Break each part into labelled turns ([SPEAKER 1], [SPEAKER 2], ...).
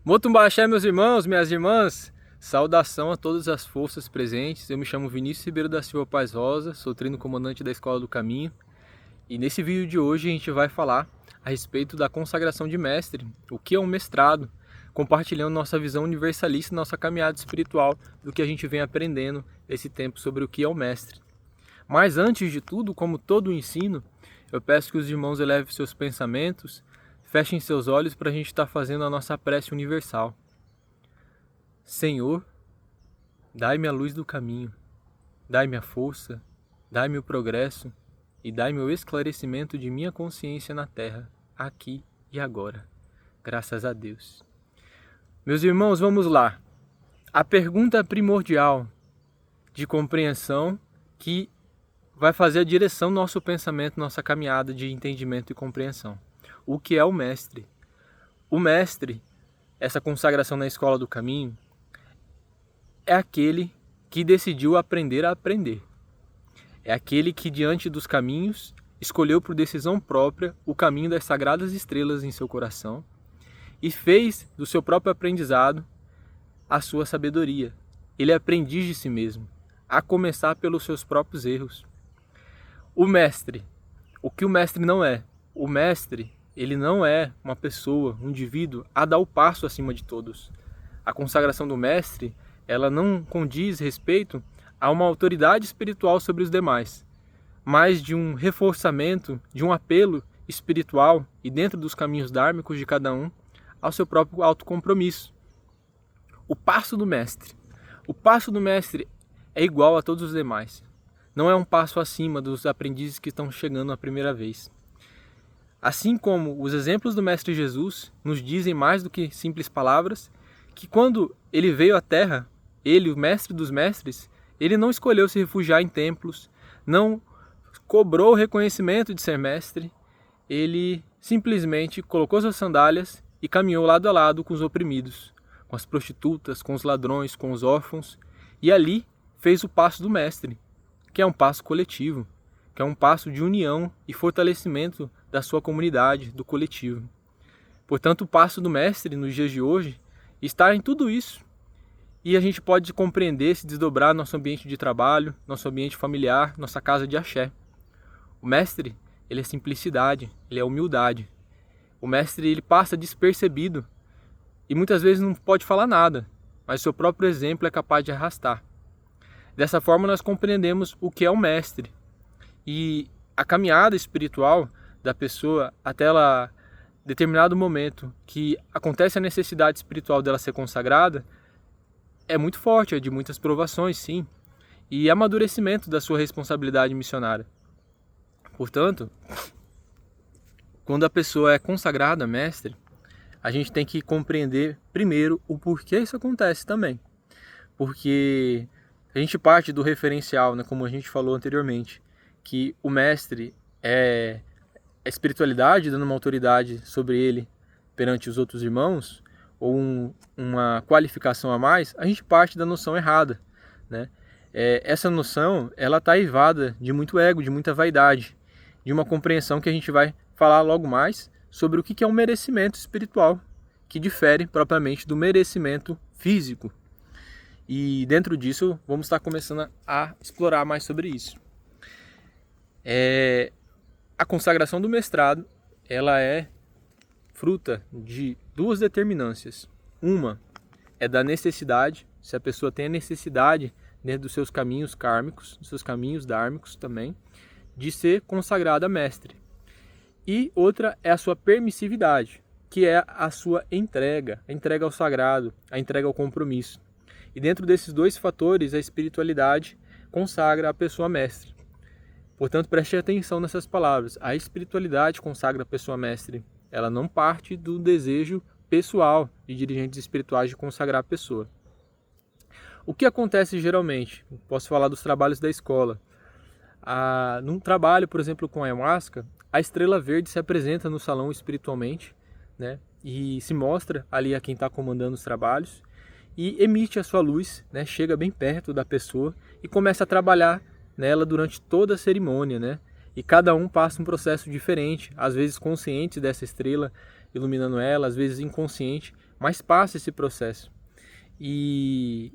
[SPEAKER 1] Motumbaxé, meus irmãos, minhas irmãs, saudação a todas as forças presentes. Eu me chamo Vinícius Ribeiro da Silva Paz Rosa, sou treino comandante da Escola do Caminho. E nesse vídeo de hoje a gente vai falar a respeito da consagração de mestre, o que é um mestrado, compartilhando nossa visão universalista, nossa caminhada espiritual, do que a gente vem aprendendo nesse tempo sobre o que é o mestre. Mas antes de tudo, como todo o ensino, eu peço que os irmãos elevem seus pensamentos, fechem seus olhos para a gente estar fazendo a nossa prece universal. Senhor, dai-me a luz do caminho, dai-me a força, dai-me o progresso e dai-me o esclarecimento de minha consciência na terra, aqui e agora. Graças a Deus. Meus irmãos, vamos lá. A pergunta primordial de compreensão que vai fazer a direção do nosso pensamento, nossa caminhada de entendimento e compreensão. O que é o mestre? O mestre, essa consagração na Escola do Caminho, é aquele que decidiu aprender a aprender. É aquele que, diante dos caminhos, escolheu por decisão própria o caminho das sagradas estrelas em seu coração e fez do seu próprio aprendizado a sua sabedoria. Ele é aprendiz de si mesmo, a começar pelos seus próprios erros. O mestre, o que o mestre não é? O mestre, ele não é uma pessoa, um indivíduo a dar o passo acima de todos. A consagração do mestre, ela não condiz respeito a uma autoridade espiritual sobre os demais, mas de um reforçamento, de um apelo espiritual e dentro dos caminhos dármicos de cada um, ao seu próprio autocompromisso. O passo do mestre. O passo do mestre é igual a todos os demais. Não é um passo acima dos aprendizes que estão chegando a primeira vez. Assim como os exemplos do Mestre Jesus nos dizem mais do que simples palavras, que quando ele veio à Terra, ele, o Mestre dos Mestres, ele não escolheu se refugiar em templos, não cobrou o reconhecimento de ser mestre, ele simplesmente colocou suas sandálias e caminhou lado a lado com os oprimidos, com as prostitutas, com os ladrões, com os órfãos, e ali fez o passo do mestre, que é um passo coletivo, que é um passo de união e fortalecimento da sua comunidade, do coletivo. Portanto, o passo do mestre nos dias de hoje está em tudo isso. E a gente pode compreender, se desdobrar nosso ambiente de trabalho, nosso ambiente familiar, nossa casa de axé. O mestre, ele é simplicidade, ele é humildade. O mestre, ele passa despercebido e muitas vezes não pode falar nada, mas seu próprio exemplo é capaz de arrastar. Dessa forma nós compreendemos o que é o mestre. E a caminhada espiritual da pessoa até ela determinado momento que acontece a necessidade espiritual dela ser consagrada é muito forte, é de muitas provações, sim, e amadurecimento da sua responsabilidade missionária. Portanto, quando a pessoa é consagrada mestre, a gente tem que compreender primeiro o porquê isso acontece também. Porque a gente parte do referencial, né, como a gente falou anteriormente, que o mestre é a espiritualidade dando uma autoridade sobre ele perante os outros irmãos, ou uma qualificação a mais, a gente parte da noção errada, né? Essa noção, ela está aivada de muito ego, de muita vaidade, de uma compreensão que a gente vai falar logo mais sobre o que é um merecimento espiritual, que difere propriamente do merecimento físico. E dentro disso, vamos estar começando a explorar mais sobre isso. A consagração do mestrado, ela é fruta de duas determinâncias. Uma é da necessidade, se a pessoa tem a necessidade dentro dos seus caminhos kármicos, dos seus caminhos dármicos também, de ser consagrada mestre. E outra é a sua permissividade, que é a sua entrega, a entrega ao sagrado, a entrega ao compromisso. E dentro desses dois fatores, a espiritualidade consagra a pessoa mestre. Portanto, preste atenção nessas palavras. A espiritualidade consagra a pessoa mestre. Ela não parte do desejo pessoal de dirigentes espirituais de consagrar a pessoa. O que acontece geralmente? Posso falar dos trabalhos da escola. Num trabalho, por exemplo, com a ayahuasca, a estrela verde se apresenta no salão espiritualmente, né, e se mostra ali a quem está comandando os trabalhos e emite a sua luz, né, chega bem perto da pessoa e começa a trabalhar nela durante toda a cerimônia, né? E cada um passa um processo diferente, às vezes consciente dessa estrela iluminando ela, às vezes inconsciente, mas passa esse processo. E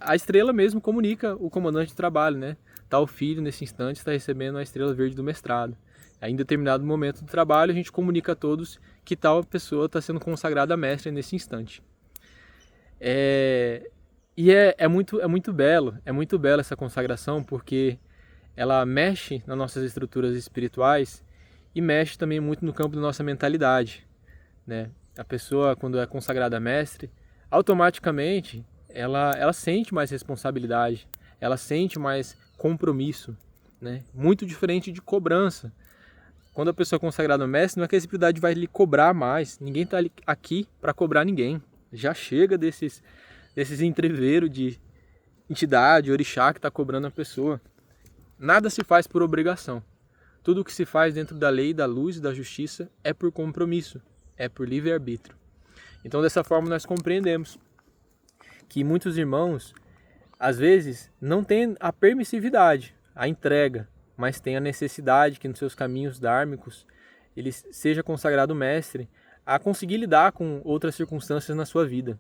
[SPEAKER 1] a estrela mesmo comunica o comandante de trabalho, né? Tal filho, nesse instante, está recebendo a estrela verde do mestrado. Aí, em determinado momento do trabalho, a gente comunica a todos que tal pessoa está sendo consagrada a mestre nesse instante. É muito belo essa consagração, porque ela mexe nas nossas estruturas espirituais e mexe também muito no campo da nossa mentalidade, né? A pessoa, quando é consagrada a mestre, automaticamente ela sente mais responsabilidade, ela sente mais compromisso, né? Muito diferente de cobrança. Quando a pessoa é consagrada a mestre, não é que a espiritualidade vai lhe cobrar mais, ninguém está aqui para cobrar ninguém. Já chega desses entreveros de entidade, orixá que está cobrando a pessoa. Nada se faz por obrigação. Tudo o que se faz dentro da lei, da luz e da justiça é por compromisso, é por livre-arbítrio. Então, dessa forma, nós compreendemos que muitos irmãos, às vezes, não têm a permissividade, a entrega, mas têm a necessidade que nos seus caminhos dármicos ele seja consagrado mestre a conseguir lidar com outras circunstâncias na sua vida.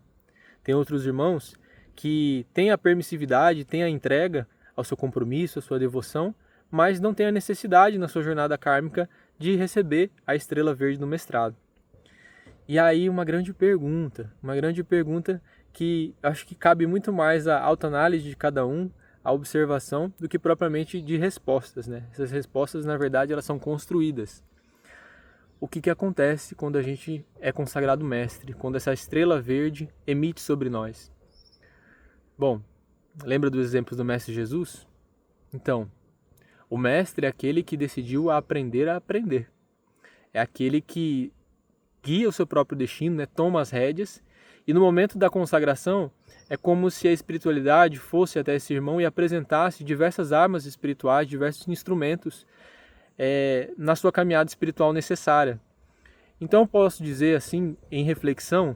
[SPEAKER 1] Tem outros irmãos que têm a permissividade, têm a entrega ao seu compromisso, à sua devoção, mas não têm a necessidade na sua jornada kármica de receber a estrela verde no mestrado. E aí uma grande pergunta que acho que cabe muito mais à autoanálise de cada um, à observação, do que propriamente de respostas, né? Essas respostas, na verdade, elas são construídas. O que acontece quando a gente é consagrado mestre, quando essa estrela verde emite sobre nós? Bom, lembra dos exemplos do Mestre Jesus? Então, o mestre é aquele que decidiu aprender a aprender. É aquele que guia o seu próprio destino, né? Toma as rédeas, e no momento da consagração é como se a espiritualidade fosse até esse irmão e apresentasse diversas armas espirituais, diversos instrumentos na sua caminhada espiritual necessária. Então posso dizer assim, em reflexão,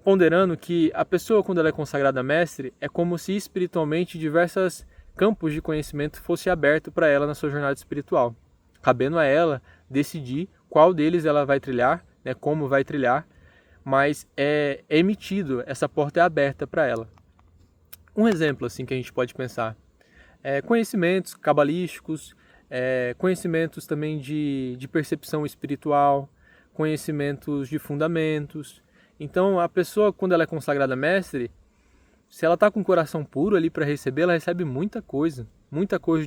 [SPEAKER 1] ponderando que a pessoa, quando ela é consagrada a mestre, é como se espiritualmente diversos campos de conhecimento fosse aberto para ela na sua jornada espiritual, cabendo a ela decidir qual deles ela vai trilhar, né, como vai trilhar, mas é emitido, essa porta é aberta para ela. Um exemplo assim que a gente pode pensar é conhecimentos cabalísticos, conhecimentos também de percepção espiritual, conhecimentos de fundamentos. Então a pessoa, quando ela é consagrada mestre, se ela está com o coração puro ali para receber, ela recebe muita coisa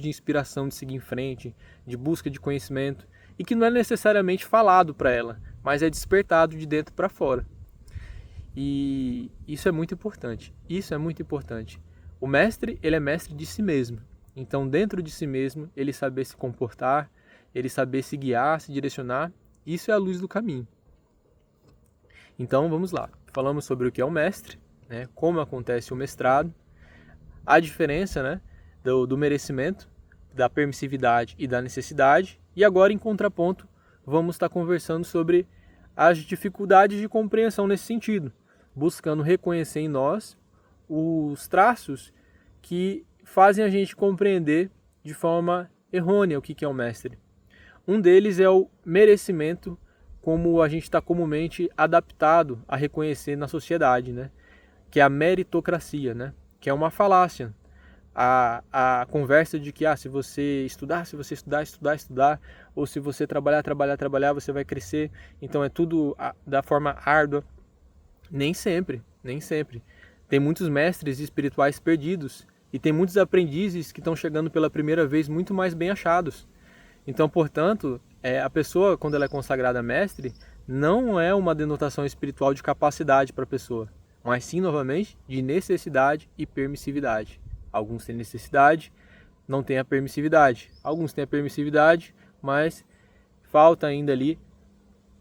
[SPEAKER 1] de inspiração, de seguir em frente, de busca de conhecimento, e que não é necessariamente falado para ela, mas é despertado de dentro para fora. E isso é muito importante. O mestre, ele é mestre de si mesmo. Então, dentro de si mesmo, ele saber se comportar, ele saber se guiar, se direcionar, isso é a luz do caminho. Então, vamos lá. Falamos sobre o que é o mestre, né? Como acontece o mestrado, a diferença, né, do merecimento, da permissividade e da necessidade. E agora, em contraponto, vamos estar conversando sobre as dificuldades de compreensão nesse sentido, buscando reconhecer em nós os traços que fazem a gente compreender de forma errônea o que é o mestre. Um deles é o merecimento, como a gente está comumente adaptado a reconhecer na sociedade, né? Que é a meritocracia, né? Que é uma falácia. A conversa de que se você estudar, ou se você trabalhar, você vai crescer, então é tudo da forma árdua. Nem sempre. Tem muitos mestres espirituais perdidos e tem muitos aprendizes que estão chegando pela primeira vez muito mais bem achados. Então, portanto, a pessoa, quando ela é consagrada a mestre, não é uma denotação espiritual de capacidade para a pessoa, mas sim, novamente, de necessidade e permissividade. Alguns têm necessidade, não têm a permissividade. Alguns têm a permissividade, mas falta ainda ali,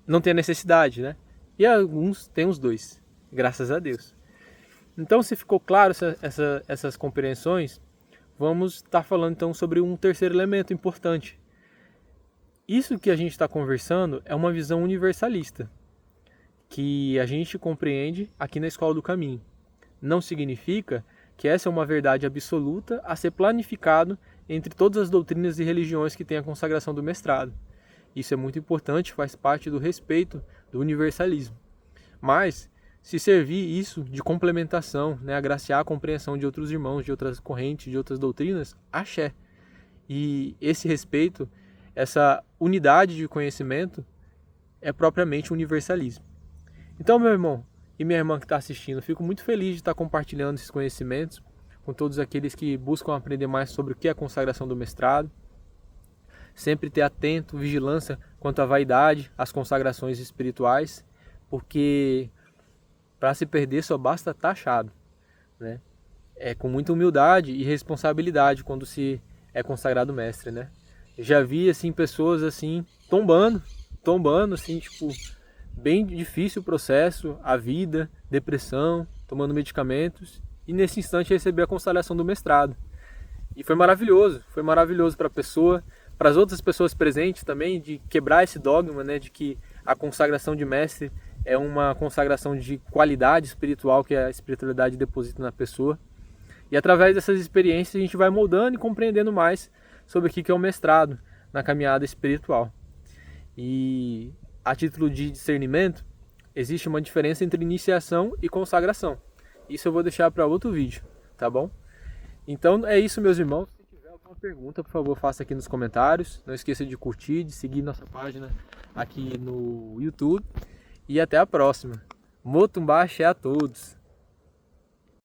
[SPEAKER 1] não tem a necessidade, né? E alguns têm os dois, graças a Deus. Então, se ficou claro essas compreensões, vamos estar falando então sobre um terceiro elemento importante. Isso que a gente está conversando é uma visão universalista, que a gente compreende aqui na Escola do Caminho. Não significa que essa é uma verdade absoluta a ser planificado entre todas as doutrinas e religiões que têm a consagração do mestrado. Isso é muito importante, faz parte do respeito do universalismo. Mas se servir isso de complementação, né, agraciar a compreensão de outros irmãos, de outras correntes, de outras doutrinas, axé. E esse respeito, essa unidade de conhecimento é propriamente universalismo. Então, meu irmão e minha irmã que está assistindo, eu fico muito feliz de estar compartilhando esses conhecimentos com todos aqueles que buscam aprender mais sobre o que é a consagração do mestrado. Sempre ter atento, vigilância quanto à vaidade, às consagrações espirituais, porque para se perder só basta estar achado, né? É com muita humildade e responsabilidade quando se é consagrado mestre, né? Eu já vi assim pessoas assim tombando assim, tipo, bem difícil o processo, a vida, depressão, tomando medicamentos, e nesse instante receber a consagração do mestrado. E foi maravilhoso para a pessoa, para as outras pessoas presentes também, de quebrar esse dogma, né, de que a consagração de mestre é uma consagração de qualidade espiritual que a espiritualidade deposita na pessoa. E através dessas experiências a gente vai moldando e compreendendo mais sobre o que é o mestrado na caminhada espiritual. E a título de discernimento, existe uma diferença entre iniciação e consagração. Isso eu vou deixar para outro vídeo, tá bom? Então é isso, meus irmãos. Se tiver alguma pergunta, por favor, faça aqui nos comentários. Não esqueça de curtir, de seguir nossa página aqui no YouTube. E até a próxima. Motumbá axé a todos!